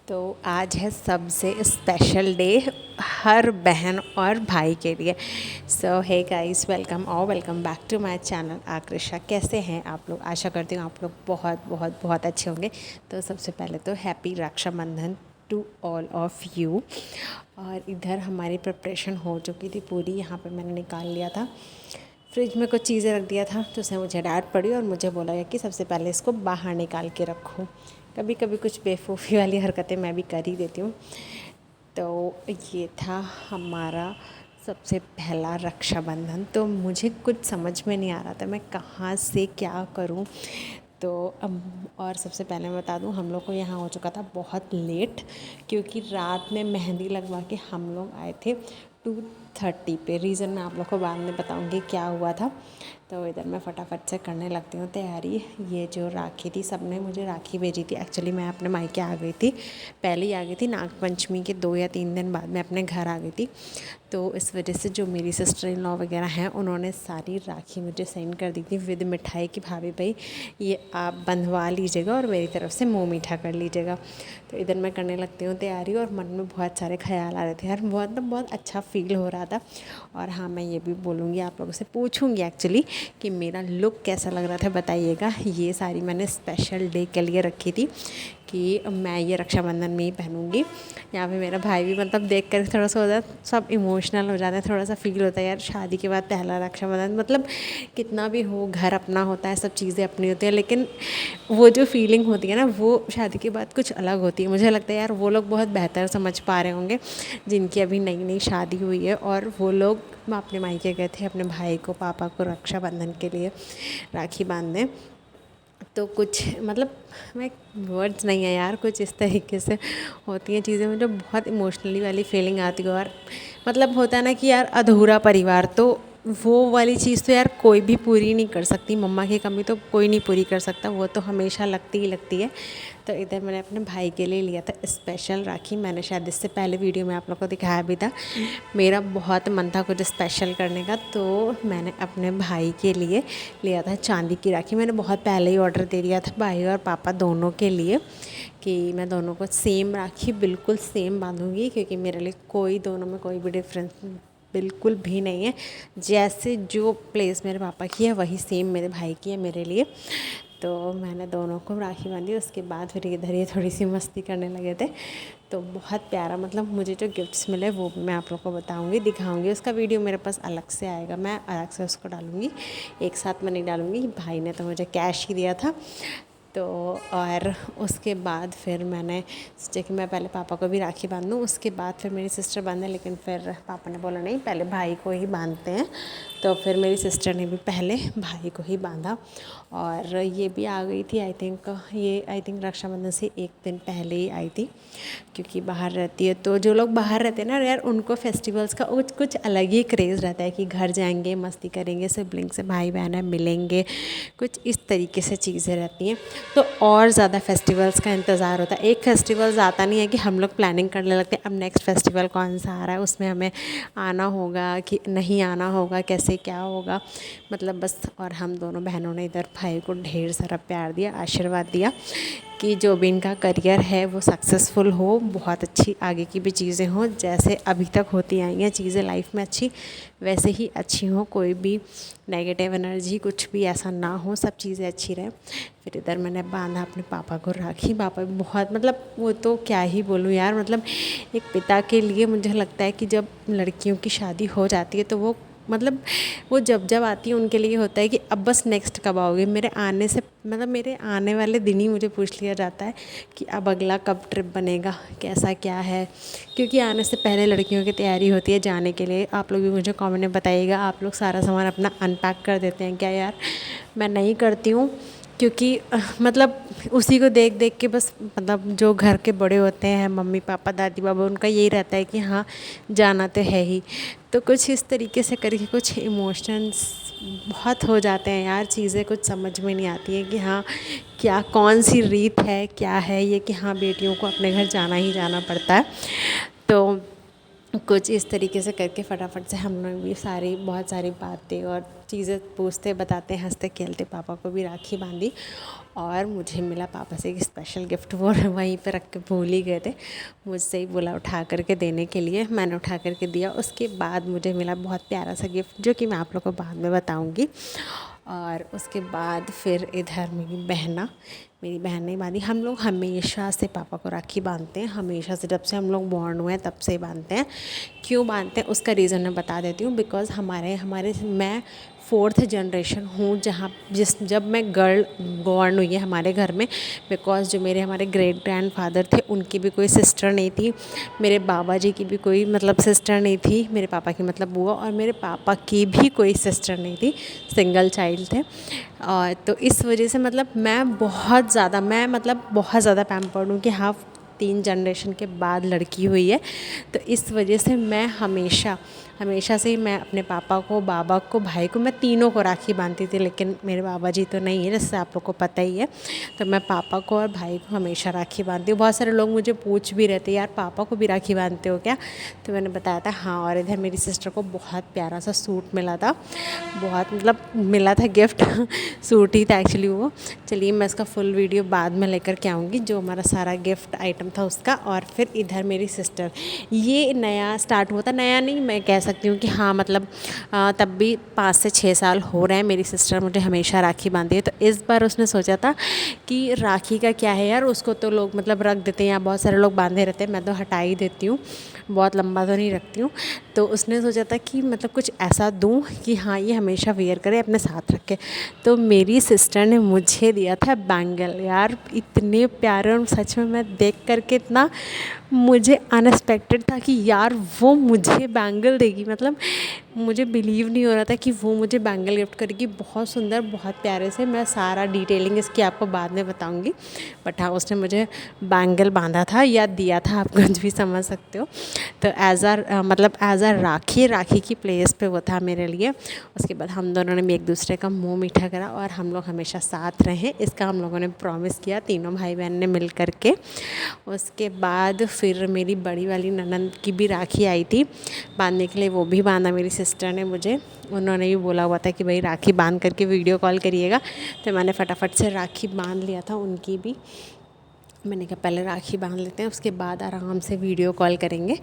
तो आज है सबसे स्पेशल डे हर बहन और भाई के लिए। So hey guys, welcome back to my channel Aakrisha. कैसे हैं आप लोग? आशा करती हूँ आप लोग बहुत बहुत बहुत अच्छे होंगे। तो सबसे पहले तो happy Rakshabandhan to all of you. और इधर हमारी प्रिपरेशन हो चुकी थी पूरी। यहाँ पे मैंने निकाल लिया था, फ्रिज में कुछ चीज़ें रख दिया था, तो उसने मुझे डांट पड़ी और मुझे बोला गया कि सबसे पहले इसको बाहर निकाल के रखो। कभी कभी कुछ बेवकूफ़ी वाली हरकतें मैं भी कर ही देती हूँ। तो ये था हमारा सबसे पहला रक्षाबंधन। तो मुझे कुछ समझ में नहीं आ रहा था मैं कहाँ से क्या करूँ। तो और सबसे पहले मैं बता दूँ, हम लोग को यहाँ हो चुका था बहुत लेट, क्योंकि रात में मेहंदी लगवा के हम लोग आए थे 2:30 पे। रीज़न मैं आप लोग को बाद में बताऊँगी क्या हुआ था। तो इधर मैं फटाफट से करने लगती हूँ तैयारी। ये जो राखी थी, सब ने मुझे राखी भेजी थी। एक्चुअली मैं अपने मायके आ गई थी, पहले ही आ गई थी, नागपंचमी के 2 या 3 दिन बाद मैं अपने घर आ गई थी। तो इस वजह से जो मेरी सिस्टर इन लॉ वगैरह हैं, उन्होंने सारी राखी मुझे सेंड कर दी थी विद मिठाई की, भाभी ये आप बंधवा लीजिएगा और मेरी तरफ से मुँह मीठा कर लीजिएगा। तो इधर मैं करने लगती हूँ तैयारी और मन में बहुत सारे ख्याल आ रहे थे यार, बहुत अच्छा फील हो रहा था। और हाँ, मैं ये भी बोलूँगी, आप लोगों से पूछूँगी एक्चुअली कि मेरा लुक कैसा लग रहा था, बताइएगा। ये साड़ी मैंने स्पेशल डे के लिए रखी थी कि मैं ये रक्षाबंधन में ही पहनूँगी। यहाँ पे मेरा भाई भी मतलब देख कर थोड़ा सा हो जाता, सब इमोशनल हो जाते हैं, थोड़ा सा फील होता है यार, शादी के बाद पहला रक्षाबंधन। मतलब कितना भी हो, घर अपना होता है, सब चीज़ें अपनी होती हैं, लेकिन वो जो फीलिंग होती है ना, वो शादी के बाद कुछ अलग होती है। मुझे लगता है यार, वो लोग बहुत बेहतर समझ पा रहे होंगे जिनकी अभी नई नई शादी हुई है। और वो लोग अपने मायके गए थे अपने भाई को, पापा को रक्षाबंधन के लिए राखी बांधने। तो कुछ मतलब मैं वर्ड्स नहीं है यार, कुछ इस तरीके से होती हैं चीज़ें, मुझे बहुत इमोशनली वाली फीलिंग आती है। और मतलब होता है ना कि यार अधूरा परिवार, तो वो वाली चीज़ तो यार कोई भी पूरी नहीं कर सकती। मम्मा की कमी तो कोई नहीं पूरी कर सकता, वो तो हमेशा लगती ही लगती है। तो इधर मैंने अपने भाई के लिए लिया था स्पेशल राखी। मैंने शायद इससे पहले वीडियो में आप लोग को दिखाया भी था। मेरा बहुत मन था कुछ स्पेशल करने का, तो मैंने अपने भाई के लिए लिया था चांदी की राखी। मैंने बहुत पहले ही ऑर्डर दे दिया था भाई और पापा दोनों के लिए कि मैं दोनों को सेम राखी बिल्कुल सेम बांधूँगी, क्योंकि मेरे लिए कोई दोनों में कोई भी डिफरेंस बिल्कुल भी नहीं है। जैसे जो प्लेस मेरे पापा की है, वही सेम मेरे भाई की है मेरे लिए। तो मैंने दोनों को राखी बांधी। उसके बाद फिर इधर ये थोड़ी सी मस्ती करने लगे थे। तो बहुत प्यारा, मतलब मुझे जो गिफ्ट्स मिले वो भी मैं आप लोग को बताऊंगी, दिखाऊंगी। उसका वीडियो मेरे पास अलग से आएगा, मैं अलग से उसको डालूंगी, एक साथ में नहीं डालूंगी। भाई ने तो मुझे कैश ही दिया था। तो और उसके बाद फिर मैंने सोचा कि मैं पहले पापा को भी राखी बांध दूँ, उसके बाद फिर मेरी सिस्टर बांधे। लेकिन फिर पापा ने बोला नहीं, पहले भाई को ही बांधते हैं। तो फिर मेरी सिस्टर ने भी पहले भाई को ही बांधा। और ये भी आ गई थी, आई थिंक रक्षाबंधन से एक दिन पहले ही आई थी, क्योंकि बाहर रहती है। तो जो लोग बाहर रहते हैं ना यार, उनको फेस्टिवल्स का कुछ अलग ही क्रेज़ रहता है कि घर जाएंगे, मस्ती करेंगे, सिबलिंग से, भाई बहन है, मिलेंगे, कुछ इस तरीके से चीज़ें रहती हैं। तो और ज़्यादा फेस्टिवल्स का इंतज़ार होता है। एक फेस्टिवल्स आता नहीं है कि हम लोग प्लानिंग करने लगते हैं अब नेक्स्ट फेस्टिवल कौन सा आ रहा है, उसमें हमें आना होगा कि नहीं आना होगा, कैसे क्या होगा, मतलब बस। और हम दोनों बहनों ने इधर भाई को ढेर सारा प्यार दिया, आशीर्वाद दिया कि जो भी इनका करियर है वो सक्सेसफुल हो, बहुत अच्छी आगे की भी चीज़ें हों, जैसे अभी तक होती आई हैं चीज़ें लाइफ में अच्छी, वैसे ही अच्छी हों, कोई भी नेगेटिव एनर्जी कुछ भी ऐसा ना हो, सब चीज़ें अच्छी रहें। फिर इधर मैंने बांधा अपने पापा को राखी। पापा भी बहुत, मतलब वो तो क्या ही बोलूँ यार, मतलब एक पिता के लिए मुझे लगता है कि जब लड़कियों की शादी हो जाती है तो वो मतलब वो जब आती है उनके लिए होता है कि अब बस नेक्स्ट कब आओगे। मेरे आने से मतलब मेरे आने वाले दिन ही मुझे पूछ लिया जाता है कि अब अगला कब ट्रिप बनेगा, कैसा क्या है, क्योंकि आने से पहले लड़कियों की तैयारी होती है जाने के लिए। आप लोग भी मुझे कमेंट में बताइएगा, आप लोग सारा सामान अपना अनपैक कर देते हैं क्या? यार मैं नहीं करती हूँ, क्योंकि मतलब उसी को देख देख के बस, मतलब जो घर के बड़े होते हैं, मम्मी पापा दादी बाबा, उनका यही रहता है कि हाँ जाना तो है ही। तो कुछ इस तरीके से करके कुछ इमोशंस बहुत हो जाते हैं यार, चीज़ें कुछ समझ में नहीं आती है कि हाँ क्या कौन सी रीत है, क्या है ये कि हाँ बेटियों को अपने घर जाना ही जाना पड़ता है। तो कुछ इस तरीके से करके फटाफट से हम लोग भी सारी बहुत सारी बातें और चीज़ें पूछते बताते हंसते खेलते पापा को भी राखी बांधी। और मुझे मिला पापा से एक स्पेशल गिफ्ट, वो वहीं पे रख के भूल ही गए थे, मुझसे ही बोला उठा करके देने के लिए, मैंने उठा करके दिया। उसके बाद मुझे मिला बहुत प्यारा सा गिफ्ट जो कि मैं आप लोग को बाद में बताऊँगी। और उसके बाद फिर इधर मेरी बहन ने बांधी। हम लोग हमेशा से पापा को राखी बांधते हैं, हमेशा से, जब से हम लोग बॉर्न हुए हैं तब से ही बांधते हैं। क्यों बांधते हैं उसका रीज़न मैं बता देती हूँ। बिकॉज़ मैं 4th जनरेशन हूँ जब मैं गर्ल बॉर्न हुई है हमारे घर में। बिकॉज़ जो हमारे ग्रेट ग्रैंडफादर थे उनकी भी कोई सिस्टर नहीं थी, मेरे बाबा जी की भी कोई मतलब सिस्टर नहीं थी, मेरे पापा की मतलब बुआ, और मेरे पापा की भी कोई सिस्टर नहीं थी, सिंगल चाइल्ड थे। और तो इस वजह से मतलब मैं बहुत ज़्यादा पैम्पर्ड हूँ कि हाँ 3 जनरेशन के बाद लड़की हुई है। तो इस वजह से मैं हमेशा से ही मैं अपने पापा को, बाबा को, भाई को, मैं तीनों को राखी बांधती थी। लेकिन मेरे बाबा जी तो नहीं है, जैसे आप लोग को पता ही है। तो मैं पापा को और भाई को हमेशा राखी बांधती हूँ। बहुत सारे लोग मुझे पूछ भी रहते यार पापा को भी राखी बांधते हो क्या? तो मैंने बताया था हाँ। और इधर मेरी सिस्टर को बहुत प्यारा सा सूट मिला था, बहुत मतलब मिला था गिफ्ट सूट ही था एक्चुअली वो। चलिए मैं इसका फुल वीडियो बाद में लेकर के आऊँगी, जो हमारा सारा गिफ्ट आइटम था उसका। और फिर इधर मेरी सिस्टर, ये नया स्टार्ट हुआ था, नया नहीं मैं कह सकती हूँ कि हाँ मतलब तब भी 5 से 6 साल हो रहे हैं मेरी सिस्टर मुझे हमेशा राखी बांधी है। तो इस बार उसने सोचा था कि राखी का क्या है यार, उसको तो लोग मतलब रख देते हैं, या बहुत सारे लोग बांधे रहते हैं, मैं तो हटा ही देती हूँ, बहुत लंबा तो नहीं रखती हूँ। तो उसने सोचा था कि मतलब कुछ ऐसा दूँ कि हाँ ये हमेशा वेयर करे, अपने साथ रखे। तो मेरी सिस्टर ने मुझे दिया था बैंगल। यार इतने प्यारे, और सच में मैं देख करके इतना मुझे अनएक्सपेक्टेड था कि यार वो मुझे बैंगल देगी। मतलब मुझे बिलीव नहीं हो रहा था कि वो मुझे बैंगल गिफ्ट करेगी। बहुत सुंदर, बहुत प्यारे से, मैं सारा डिटेलिंग इसकी आपको बाद में बताऊंगी। बट हाँ उसने मुझे बैंगल बांधा था या दिया था, आप कुछ भी समझ सकते हो। तो एज़ अ राखी की प्लेस पे वो था मेरे लिए। उसके बाद हम दोनों ने भी एक दूसरे का मुंह मीठा करा और हम लोग हमेशा साथ रहें, इसका हम लोगों ने प्रॉमिस किया तीनों भाई बहन ने मिल करके। उसके बाद फिर मेरी बड़ी वाली ननंद की भी राखी आई थी बांधने के लिए, वो भी बांधा मेरी सिस्टर ने मुझे। उन्होंने भी बोला हुआ था कि भाई राखी बांध करके वीडियो कॉल करिएगा, तो मैंने फटाफट से राखी बांध लिया था उनकी भी। मैंने कहा पहले राखी बांध लेते हैं, उसके बाद आराम से वीडियो कॉल करेंगे।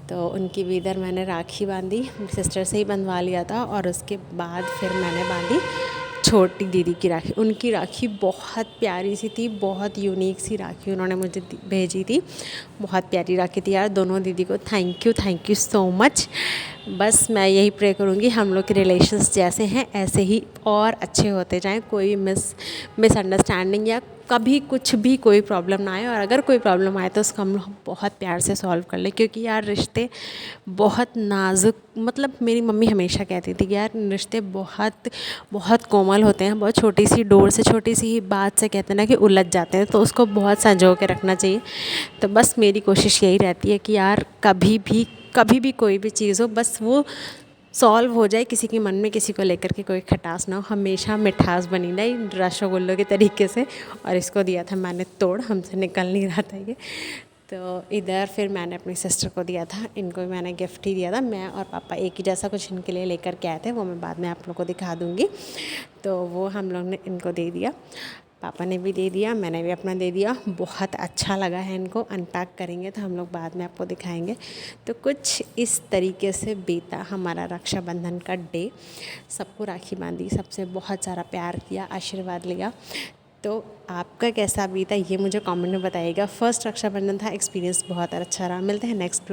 तो उनकी भी इधर मैंने राखी बांधी, सिस्टर से ही बंधवा लिया था। और उसके बाद फिर मैंने बांधी छोटी दीदी की राखी। उनकी राखी बहुत प्यारी सी थी, बहुत यूनिक सी राखी उन्होंने मुझे भेजी थी, बहुत प्यारी राखी थी यार। दोनों दीदी को थैंक यू सो मच। बस मैं यही प्रे करूँगी हम लोग के रिलेशंस जैसे हैं ऐसे ही और अच्छे होते जाएं, कोई मिसअंडरस्टैंडिंग या कभी कुछ भी कोई प्रॉब्लम ना आए। और अगर कोई प्रॉब्लम आए तो उसको हम लोग बहुत प्यार से सॉल्व कर लें, क्योंकि यार रिश्ते बहुत नाजुक, मतलब मेरी मम्मी हमेशा कहती थी कि यार रिश्ते बहुत बहुत कोमल होते हैं, बहुत छोटी सी डोर से, छोटी सी ही बात से कहते हैं ना कि उलझ जाते हैं, तो उसको बहुत संजो के रखना चाहिए। तो बस मेरी कोशिश यही रहती है कि यार कभी भी कोई भी चीज़ हो बस वो सॉल्व हो जाए, किसी के मन में किसी को लेकर के कोई खटास ना हो, हमेशा मिठास बनी रही रसगुल्लों के तरीके से। और इसको दिया था मैंने तोड़, हमसे निकल नहीं रहा था ये। तो इधर फिर मैंने अपनी सिस्टर को दिया था, इनको भी मैंने गिफ्ट ही दिया था। मैं और पापा एक ही जैसा कुछ इनके लिए लेकर के आए थे, वो मैं बाद में आप लोग को दिखा दूँगी। तो वो हम लोग ने इनको दे दिया, पापा ने भी दे दिया, मैंने भी अपना दे दिया। बहुत अच्छा लगा है इनको, अनपैक करेंगे तो हम लोग बाद में आपको दिखाएंगे। तो कुछ इस तरीके से बीता हमारा रक्षाबंधन का डे। सबको राखी बांधी, सबसे बहुत सारा प्यार किया, आशीर्वाद लिया। तो आपका कैसा बीता ये मुझे कमेंट में बताइएगा। फर्स्ट रक्षाबंधन था, एक्सपीरियंस बहुत अच्छा रहा। मिलते हैं नेक्स्ट